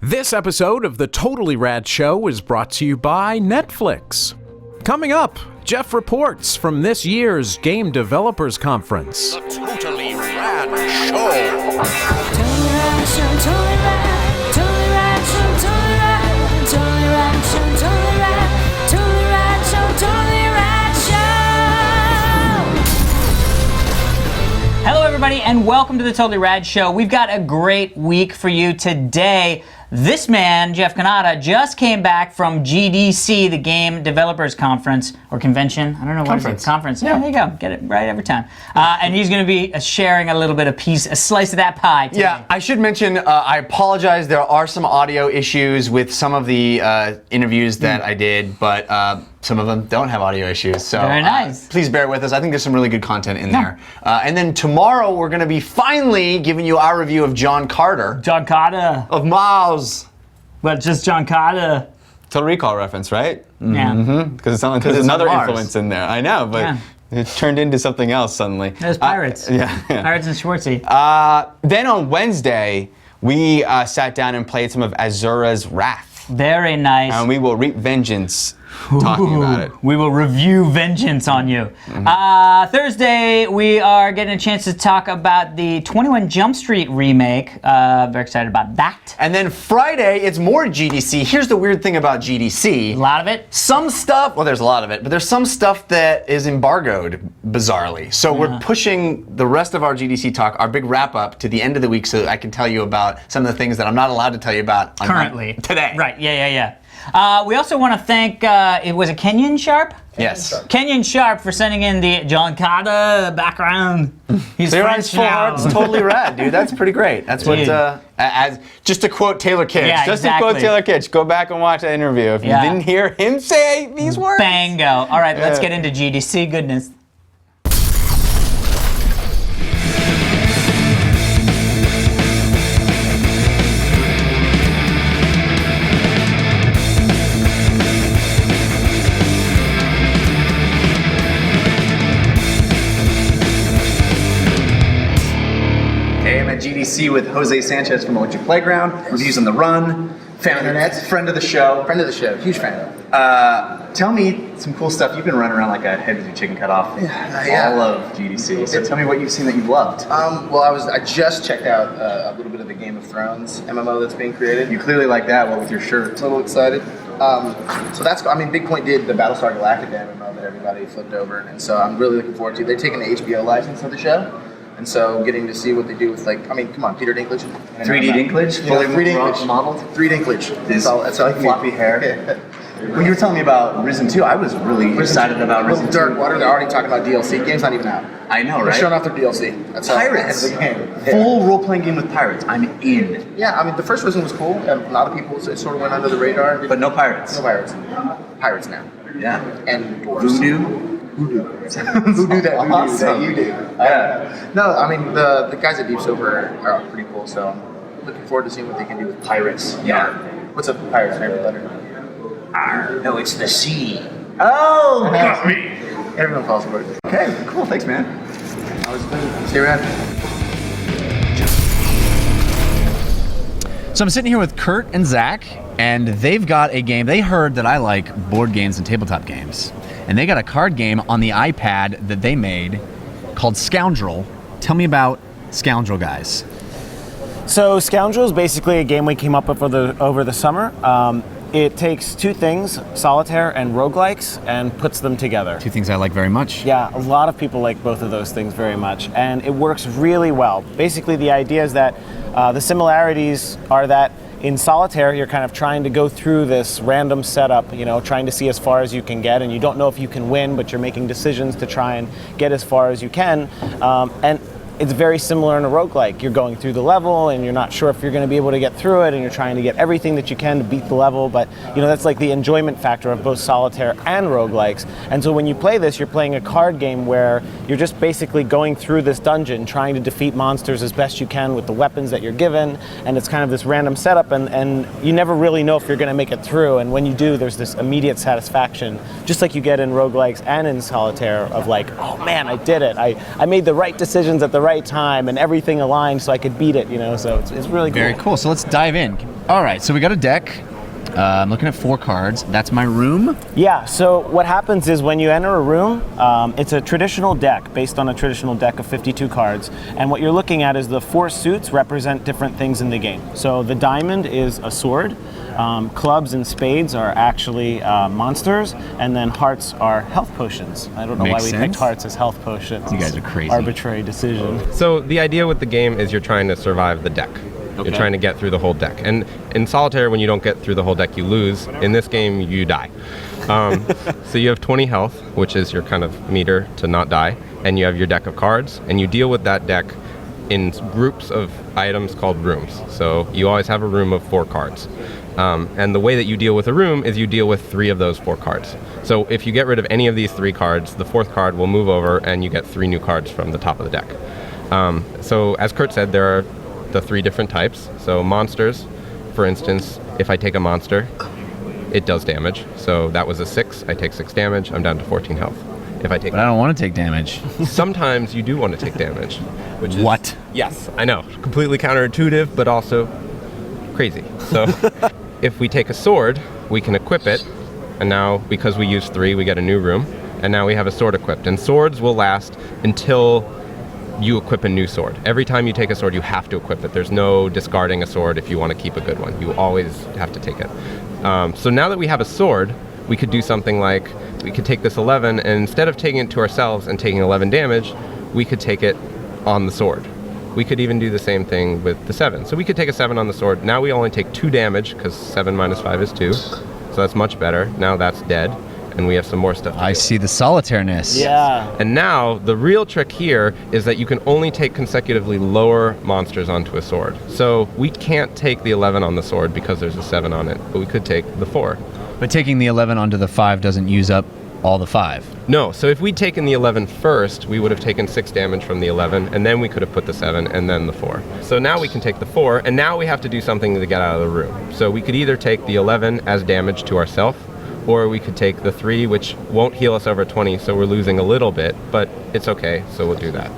This episode of the Totally Rad Show is brought to you by Netflix. Coming up, Jeff reports from this year's Game Developers Conference. The Totally Rad Show. Totally Rad Show, Totally Rad, Totally Rad Show, Totally Rad, Totally Rad Show, Totally Rad, Totally Rad Show, Totally Rad Show. Hello, everybody, and welcome to the Totally Rad Show. We've got a great week for you today. This man, Jeff Cannata, just came back from GDC, the Game Developers Conference, or convention. I don't know what it is. Conference. Yeah, there you go. Get it right every time. And he's going to be sharing a little bit of a slice of that pie today. Yeah, I should mention, I apologize. There are some audio issues with some of the interviews that I did, but some of them don't have audio issues. So very nice. Please bear with us. I think there's some really good content in there. And then tomorrow, we're going to be finally giving you our review of John Carter. John Carter. Of Miles. Well, just John Carter. Total Recall reference, right? Yeah. Because there's another influence in there. I know, but it turned into something else suddenly. There's Pirates. Pirates and Schwartzy. Then on Wednesday, we sat down and played some of Azura's Wrath. Very nice. And we will reap vengeance talking about it. We will review vengeance on you. Thursday, we are getting a chance to talk about the 21 Jump Street remake. Very excited about that. And then Friday, it's more GDC. Here's the weird thing about GDC. A lot of it? Some stuff, well, there's a lot of it, but there's some stuff that is embargoed, bizarrely. So we're pushing the rest of our GDC talk, our big wrap up, to the end of the week so that I can tell you about some of the things that I'm not allowed to tell you about currently. Today. Right, yeah. We also want to thank, was it Kenyon Sharp? Yes. Kenyon Sharp for sending in the John Carter background. He's French now. It's totally rad, dude. That's pretty great. That's what, as just to quote Taylor Kitsch. Yeah, Just exactly. to quote Taylor Kitsch, go back and watch that interview if you didn't hear him say these words. Bango. All right, let's get into GDC goodness. GDC with Jose Sanchez from Electric Playground, reviews on the run, friend of the show, huge fan. Tell me some cool stuff. You've been running around like a head with your chicken cut off all of GDC. So tell me what you've seen that you've loved. Well, I just checked out a little bit of the Game of Thrones MMO that's being created. You clearly like that. What with your shirt? A little excited. So that's, Big Point did the Battlestar Galactica MMO that everybody flipped over, and so I'm really looking forward to. They're taking the HBO license of the show. And so getting to see what they do with, come on, Peter Dinklage. 3D Dinklage? Fully 3D Dinklage. Modeled? 3D Dinklage. That's all floppy hair. When you were telling me about Risen 2, I was really excited about Risen 2. Dark Water, they're already talking about DLC. Game's not even out. I know, right? They're showing off their DLC. That's Pirates. The game. Full role-playing game with pirates. I'm in. Yeah, the first Risen was cool. A lot of people, it sort of went under the radar. But no pirates. No pirates. Pirates now. Yeah. And Voodoo? Who do that? Awesome. You do. Yeah. No, the guys at Deep Silver are pretty cool, so I'm looking forward to seeing what they can do with pirates. Yeah. What's a pirate's favorite letter? R. No, it's the C. Oh! Got me! Everyone falls for it. Okay, cool. Thanks, man. Stay rad. So I'm sitting here with Kurt and Zach, and they've got a game. They heard that I like board games and tabletop games. And they got a card game on the iPad that they made called Scoundrel. Tell me about Scoundrel, guys. So Scoundrel is basically a game we came up with over the summer. It takes two things, solitaire and roguelikes, and puts them together. Two things I like very much. Yeah, a lot of people like both of those things very much, and it works really well. Basically, the idea is that the similarities are that in solitaire, you're kind of trying to go through this random setup, trying to see as far as you can get, and you don't know if you can win, but you're making decisions to try and get as far as you can. And it's very similar in a roguelike. You're going through the level and you're not sure if you're going to be able to get through it, and you're trying to get everything that you can to beat the level, but that's like the enjoyment factor of both solitaire and roguelikes. And so when you play this, you're playing a card game where you're just basically going through this dungeon, trying to defeat monsters as best you can with the weapons that you're given, and it's kind of this random setup, and you never really know if you're going to make it through, and when you do, there's this immediate satisfaction, just like you get in roguelikes and in solitaire of like, oh man, I did it. I made the right decisions at the right time and everything aligned so I could beat it, so it's really cool. Very cool. So let's dive in. All right, so we got a deck. I'm looking at 4 cards. That's my room. Yeah, so what happens is when you enter a room, it's a traditional deck based on a traditional deck of 52 cards. And what you're looking at is the 4 suits represent different things in the game. So the diamond is a sword. Clubs and spades are actually monsters, and then hearts are health potions. I don't know Makes why we sense. picked hearts as health potions. You guys are crazy. Arbitrary decision. So the idea with the game is you're trying to survive the deck. Okay. You're trying to get through the whole deck. And in solitaire, when you don't get through the whole deck, you lose. In this game, you die. So you have 20 health, which is your kind of meter to not die. And you have your deck of cards, and you deal with that deck in groups of items called rooms. So you always have a room of 4 cards. And the way that you deal with a room is you deal with 3 of those 4 cards. So if you get rid of any of these 3 cards, the 4th card will move over and you get 3 new cards from the top of the deck. So as Kurt said, there are the 3 different types. So monsters, for instance, if I take a monster, it does damage. So that was a 6, I take 6 damage, I'm down to 14 health. If I take But I don't want to take damage. Sometimes you do want to take damage. Which is, What? Yes, I know. Completely counterintuitive, but also crazy. So if we take a sword, we can equip it, and now because we use 3, we get a new room, and now we have a sword equipped. And swords will last until you equip a new sword. Every time you take a sword, you have to equip it. There's no discarding a sword if you want to keep a good one. You always have to take it. So now that we have a sword, we could do something like, we could take this 11, and instead of taking it to ourselves and taking 11 damage, we could take it on the sword. We could even do the same thing with the 7. So we could take a 7 on the sword. Now we only take 2 damage, because 7 minus 5 is 2. So that's much better. Now that's dead, and we have some more stuff to I do. see the solitaire-ness. Yeah. And now, the real trick here is that you can only take consecutively lower monsters onto a sword. So we can't take the 11 on the sword because there's a 7 on it, but we could take the 4. But taking the 11 onto the 5 doesn't use up all the 5. No, so if we'd taken the 11 first, we would have taken 6 damage from the 11, and then we could have put the 7 and then the 4. So now we can take the 4, and now we have to do something to get out of the room. So we could either take the 11 as damage to ourselves, or we could take the 3, which won't heal us over 20, so we're losing a little bit, but it's okay, so we'll do that.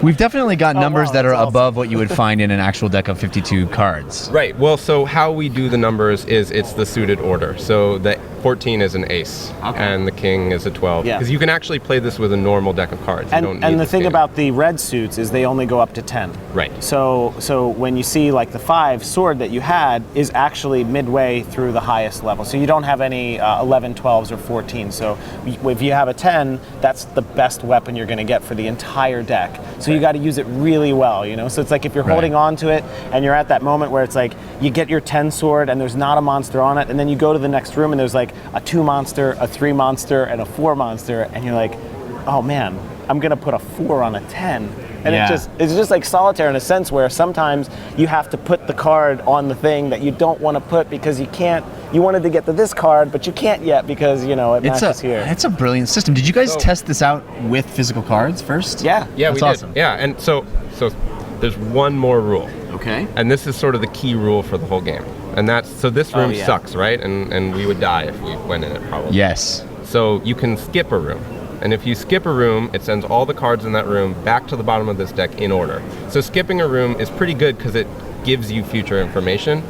We've definitely got numbers wow, that are that's awesome. above what you would find in an actual deck of 52 cards. Right, well, so how we do the numbers is it's the suited order. So the 14 is an ace, and the king is a 12. Yeah. Because you can actually play this with a normal deck of cards. You don't need And the this thing game. about the red suits is they only go up to 10. Right. So when you see like the 5 sword that you had is actually midway through the highest level. So you don't have any 11, 12s, or 14. So if you have a 10, that's the best weapon you're going to get for the entire deck. So you got to use it really well, So it's like if you're holding on to it and you're at that moment where it's like you get your 10 sword and there's not a monster on it, and then you go to the next room and there's like a 2 monster, a 3 monster, and a 4 monster, and you're like, oh man, I'm gonna put a 4 on a 10. And Yeah. it's just like solitaire in a sense where sometimes you have to put the card on the thing that you don't want to put because you can't. You wanted to get to this card, but you can't yet because it matches here. It's a brilliant system. Did you guys test this out with physical cards first? Yeah. Yeah, That's we awesome. did. Yeah, and so there's one more rule. Okay. And this is sort of the key rule for the whole game. And that's, so this room yeah. sucks, right? And we would die if we went in it, probably. Yes. So you can skip a room. And if you skip a room, it sends all the cards in that room back to the bottom of this deck in order. So skipping a room is pretty good because it gives you future information.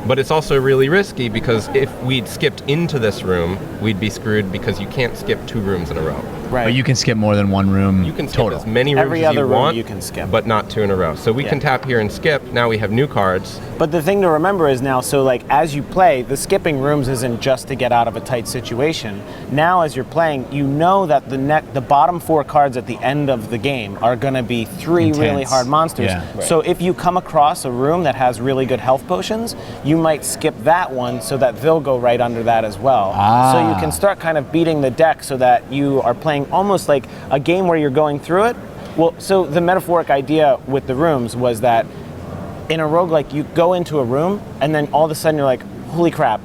But it's also really risky because if we'd skipped into this room, we'd be screwed because you can't skip 2 rooms in a row. Right. But you can skip more than one room. You can skip total. as many rooms Every as other you room want, you can skip. but not 2 in a row. So we can tap here and skip. Now we have new cards. But the thing to remember is now, so like as you play, the skipping rooms isn't just to get out of a tight situation. Now as you're playing, you know that the bottom 4 cards at the end of the game are going to be 3 really Intense. hard monsters. Yeah. Right. So if you come across a room that has really good health potions, you might skip that one so that they'll go right under that as well. So you can start kind of beating the deck so that you are playing almost like a game where you're going through it. Well, so the metaphoric idea with the rooms was that in a roguelike, you go into a room and then all of a sudden you're like, holy crap,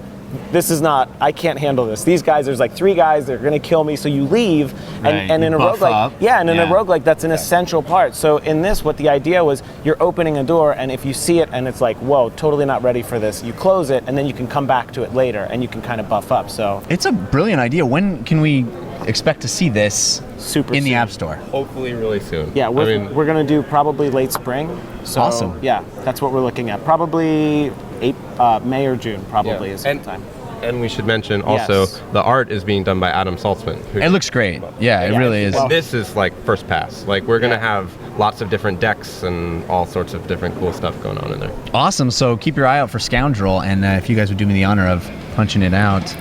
this is not, I can't handle this. These guys, there's like 3 guys, they're gonna kill me, so you leave, and in a Buff roguelike, up. in a roguelike, that's an essential part. So in this, what the idea was, you're opening a door, and if you see it and it's like, whoa, totally not ready for this, you close it, and then you can come back to it later, and you can kind of buff up, so. It's a brilliant idea. When can we expect to see this in the App Store? Hopefully really soon. Yeah, we're gonna do probably late spring. So, awesome. Yeah, that's what we're looking at. Probably May or June, probably is the time. And we should mention also, the art is being done by Adam Saltzman. It looks great. Yeah, it really is. And this is like first pass. Like we're gonna have lots of different decks and all sorts of different cool stuff going on in there. Awesome. So keep your eye out for Scoundrel, and if you guys would do me the honor of punching it out,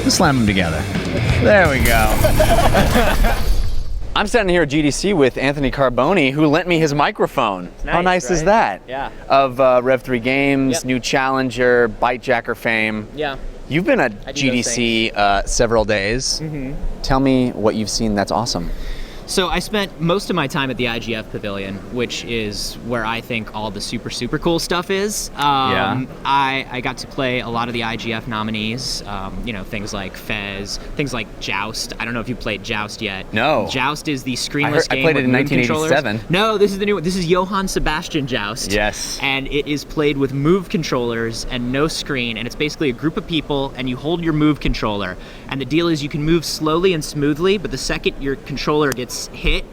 let's slam them together. There we go. I'm standing here at GDC with Anthony Carboni, who lent me his microphone. How nice is that? Yeah. Of Rev 3 Games, new challenger, Bytejacker fame. Yeah. You've been at GDC several days. Tell me what you've seen that's awesome. So I spent most of my time at the IGF Pavilion, which is where I think all the super cool stuff is. I got to play a lot of the IGF nominees, things like Fez, things like Joust. I don't know if you played Joust yet. No. Joust is the screenless game I played it in with move 1987. controllers. No, this is the new one. This is Johann Sebastian Joust. Yes. And it is played with move controllers and no screen, and it's basically a group of people, and you hold your move controller. And the deal is you can move slowly and smoothly, but the second your controller gets hit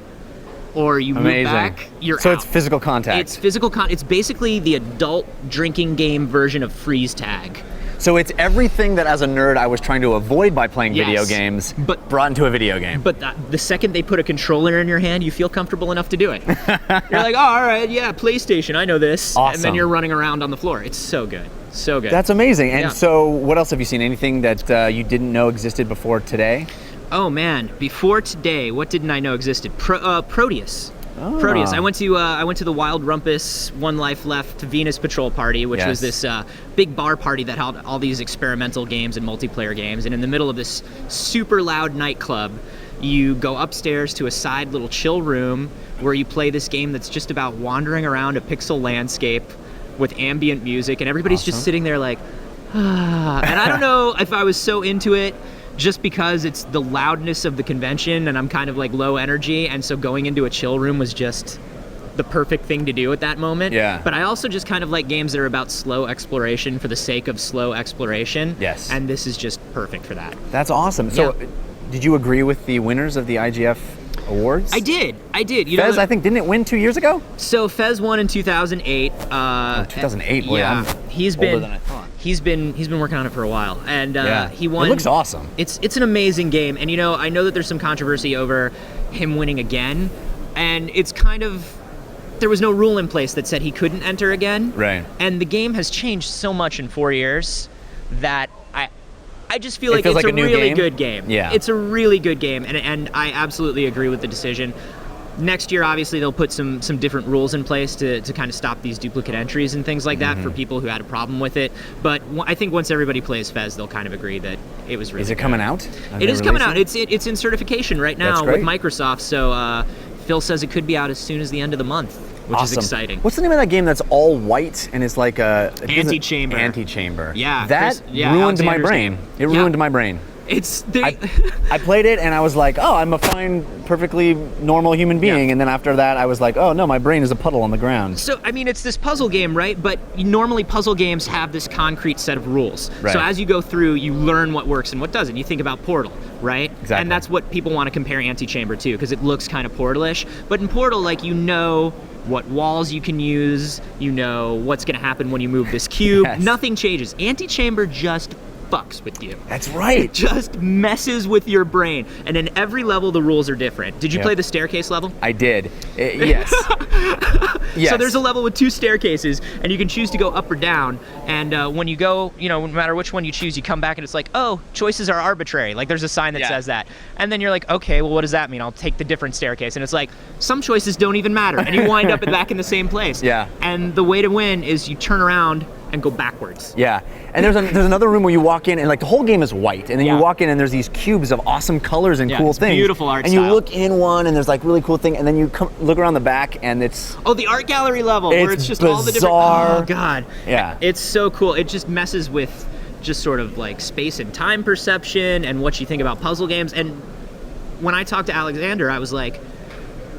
or you move back, you're so out. It's physical contact. It's physical it's basically the adult drinking game version of freeze tag. So it's everything that as a nerd I was trying to avoid by playing video games, but brought into a video game. But the second they put a controller in your hand, you feel comfortable enough to do it. You're like, oh, all right, yeah, PlayStation, I know this. Awesome. And then you're running around on the floor. It's so good. So good. That's amazing. And so what else have you seen? Anything that you didn't know existed before today? Oh man, before today, what didn't I know existed? Proteus. Oh. Proteus. I went to the Wild Rumpus One Life Left Venus Patrol party, which was this big bar party that held all these experimental games and multiplayer games. And in the middle of this super loud nightclub, you go upstairs to a side little chill room where you play this game that's just about wandering around a pixel landscape with ambient music, and everybody's just sitting there like, ah. And I don't know if I was so into it just because it's the loudness of the convention and I'm kind of like low energy, and so going into a chill room was just the perfect thing to do at that moment. Yeah. But I also just kind of like games that are about slow exploration for the sake of slow exploration. Yes. And this is just perfect for that. That's awesome. So did you agree with the winners of the IGF awards? I did. You Fez, know, I think, didn't it win 2 years ago? So Fez won in 2008. 2008, boy, yeah, I'm he's older been than I thought. He's been working on it for a while, and he won. It looks awesome. It's an amazing game, and I know that there's some controversy over him winning again, and it's kind of, there was no rule in place that said he couldn't enter again. Right. And the game has changed so much in 4 years that I just feel like feels it's like a a new really game? good game. Yeah. It's a really good game, and I absolutely agree with the decision. Next year, obviously, they'll put some different rules in place to kind of stop these duplicate entries and things like that for people who had a problem with it. But I think once everybody plays Fez, they'll kind of agree that it was really Is it good. coming out? It is coming out. It's in certification right now with great. Microsoft. So Phil says it could be out as soon as the end of the month, which is exciting. What's the name of that game that's all white and it's like a... Antechamber. Antechamber. Yeah. That ruined my brain. It ruined my brain. I played it and I was like, oh, I'm a fine, perfectly normal human being. And then after that, I was like, oh no, my brain is a puddle on the ground. So, I mean, it's this puzzle game, right? But normally puzzle games have this concrete set of rules. Right. So as you go through, you learn what works and what doesn't. You think about Portal, right? Exactly. And that's what people want to compare Antechamber to, because it looks kind of Portal-ish. But in Portal, like, you know what walls you can use, you know what's going to happen when you move this cube. Yes. Nothing changes. Antechamber just fucks with you. That's right. It just messes with your brain. And in every level, the rules are different. Did you play the staircase level? I did. Yes. Yes. So there's a level with 2 staircases, and you can choose to go up or down. And when you go, no matter which one you choose, you come back and it's like, oh, choices are arbitrary. Like there's a sign that says that. And then you're like, okay, well, what does that mean? I'll take the different staircase. And it's like, some choices don't even matter. And you wind up back in the same place. Yeah. And the way to win is you turn around and go backwards. Yeah, and there's another room where you walk in and like the whole game is white, and then Yeah. you walk in and there's these cubes of awesome colors and Yeah, cool it's things. beautiful art And you style. look in one and there's like really cool thing, and then you look around the back and it's Oh, the art gallery level where It's it's just all the different. bizarre. Oh God. Yeah. It's so cool. It just messes with just sort of like space and time perception and what you think about puzzle games. And when I talked to Alexander, I was like,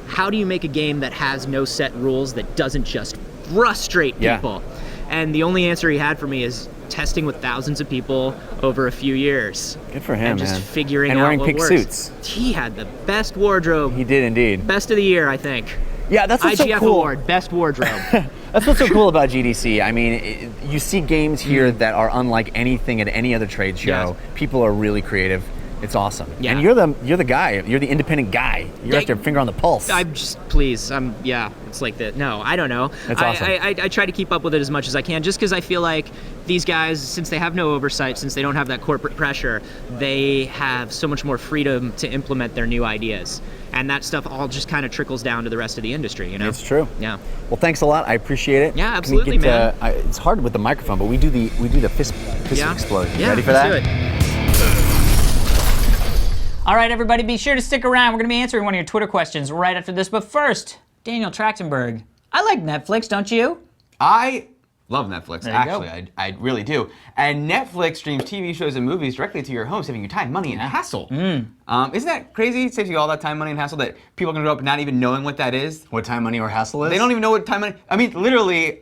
how do you make a game that has no set rules that doesn't just frustrate Yeah. people? And the only answer he had for me is testing with thousands of people over a few years. good for him, And just man. figuring and out wearing what pink works. suits. He had the best wardrobe. He did indeed. Best of the year, I think. Yeah, that's what's so IGF cool. award, best wardrobe. That's what's so cool about GDC. I mean, you see games here that are unlike anything at any other trade show. Yes. People are really creative. It's awesome. Yeah. And you're the guy. You're the independent guy. You're out there finger on the pulse. I'm just, please, it's like that. No, I don't know. That's awesome. I try to keep up with it as much as I can, just because I feel like these guys, since they have no oversight, since they don't have that corporate pressure, they have so much more freedom to implement their new ideas. And that stuff all just kind of trickles down to the rest of the industry, you know? It's true. Yeah. Well, thanks a lot. I appreciate it. Yeah, Can we absolutely, get, man. it's hard with the microphone, but we do the fist Yeah. explosion. Yeah, Ready for let's that? do it. All right, everybody, be sure to stick around. We're going to be answering one of your Twitter questions right after this. But first, Daniel Trachtenberg. I like Netflix, don't you? I love Netflix, There you actually. go. I really do. And Netflix streams TV shows and movies directly to your home, saving you time, money, and hassle. Isn't that crazy? It saves you all that time, money, and hassle that people can grow up not even knowing what that is. What time, money, or hassle is? They don't even know what time, money. I mean, literally,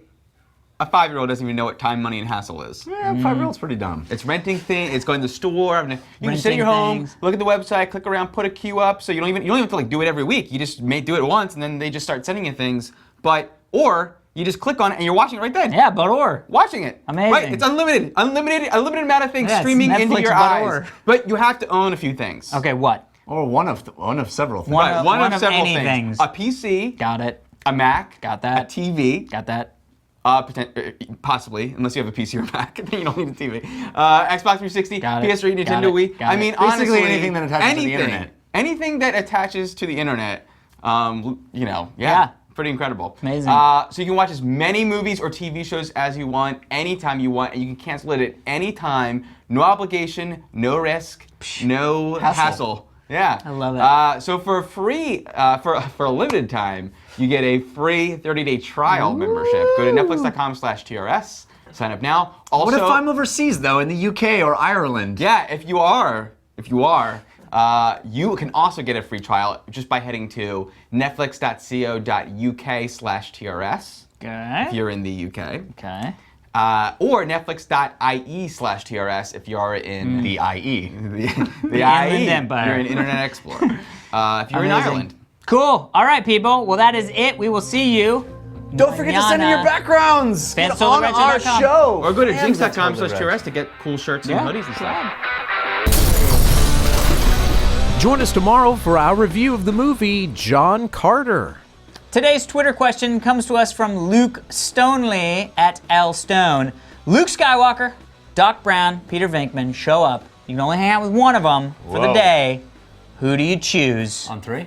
a 5-year-old doesn't even know what time, money, and hassle is. Yeah, 5-year-old's pretty dumb. It's renting things. It's going to the store. You can sit Renting at your home, things. look at the website, click around, put a queue up. So you don't even have to like do it every week. You just may do it once, and then they just start sending you things. Or you just click on it and you're watching it right then. Yeah, or. Watching it. Amazing. Right? It's unlimited amount of things Yeah, it's streaming into Netflix, your but eyes. or. But you have to own a few things. Okay, what? Or one of several things. One One of of several any things. A PC. Got it. A Mac. Got that. A TV. Got that. Possibly, unless you have a PC or Mac, then you don't need a TV. Xbox 360, Got it. PS3, Got Nintendo it. Wii. Got I it. mean, Basically honestly, anything that attaches to the internet. Anything that attaches to the internet, Yeah. pretty incredible. Amazing. So you can watch as many movies or TV shows as you want, anytime you want, and you can cancel it at any time. No obligation, no risk, no hassle. Yeah. I love it. So for free, for a limited time, you get a free 30-day trial membership. Go to netflix.com/TRS. Sign up now. Also, What if I'm overseas though, in the UK or Ireland? yeah, if you are, you can also get a free trial just by heading to netflix.co.uk/TRS Okay. if you're in the UK. Okay. Or netflix.ie/TRS if you're in The IE. the Inland IE. Empire. You're in Internet Explorer. If you're in Amazing. Ireland. Cool. All right, people. Well, that is it. We will see you. Don't forget to send in your backgrounds. Fans Get on Totally our Rad Show.com. show. Or go to Fans at jinx.com/TRS to get cool shirts and hoodies and stuff. Join us tomorrow for our review of the movie John Carter. Today's Twitter question comes to us from Luke Stoneley at L Stone. Luke Skywalker, Doc Brown, Peter Venkman show up. You can only hang out with one of them for the Whoa. day. Who do you choose? On 3?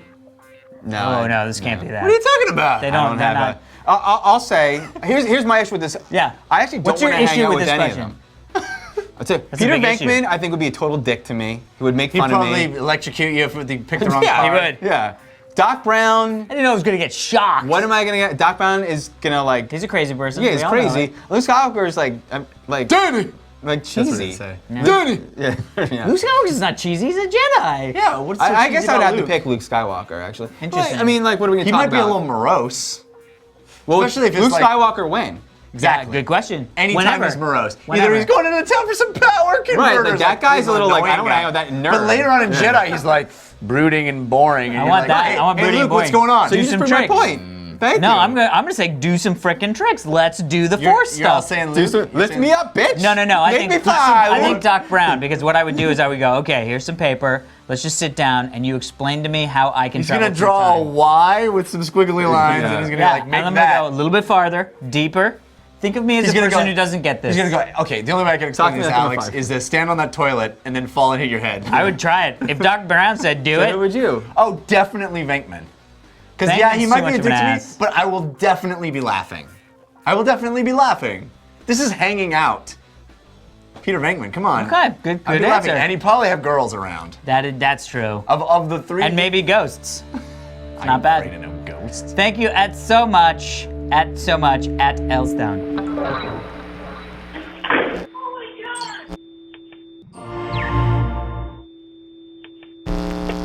No. Oh no, this can't be that. What are you talking about? They don't have not, a. I'll say here's my issue with this. Yeah. I actually don't What's your want to hang issue out with with this any question? of them. That's it. That's a Peter big issue. Venkman, I think, would be a total dick to me. He would make He'd fun of probably me. electrocute you if you picked the wrong Yeah, card. He would. Yeah. Doc Brown. I didn't know I was gonna get shocked. What am I gonna get? Doc Brown is gonna like. He's a crazy person. Yeah, we he's all know crazy. it. Luke Skywalker is like Danny! like That's what cheesy. he'd say. Danny. Yeah. yeah. Luke Skywalker's not cheesy. He's a Jedi. Yeah, what's so I cheesy guess I would about have Luke? to pick Luke Skywalker actually. Interesting. I mean, like, what are we gonna He talk might about? be a little morose. Well, especially if it's Luke like- Skywalker when? Exactly. Good question. Anytime Whenever. he's morose. Whenever. Either he's going into town for some power converters. Right, like that guy's he's a little like, annoying I don't want to guy. hang out with that nerd. But later on in Jedi, he's like brooding and boring. And I you're want like, that. Hey, I want hey, brooding Luke, and what's boring. going on? So you Do just some proved my tricks. point. Thank No, you. I'm gonna say do some frickin' tricks. Let's do the Force You're all stuff. saying Do Luke. some, you're lift saying- me up, bitch. No. I Make think me fly. I think Doc Brown, because what I would do is I would go, okay, here's some paper. Let's just sit down and you explain to me how I can He's travel gonna through draw a time. Y with some squiggly lines, and he's gonna Yeah, like make and I'm that. gonna go a little bit farther, deeper. Think of me as He's a gonna person go- who doesn't get this. He's gonna go, okay, the only way I can explain Talk to me this, like I'm a Alex, 5. is to stand on that toilet and then fall and hit your head. I would try it. If Doc Brown said do So it, who would you? Oh, definitely Venkman. Because Venkman's yeah, he too might much be a of an dick to me, ass. but I will definitely be laughing. I will definitely be laughing. This is hanging out. Peter Venkman, come on. Okay, good I'd be laughing. answer. And he'd probably have girls around. That's true. Of the three. And maybe ghosts. I'm not bad. afraid of no ghosts. Thank you so much at Elstone.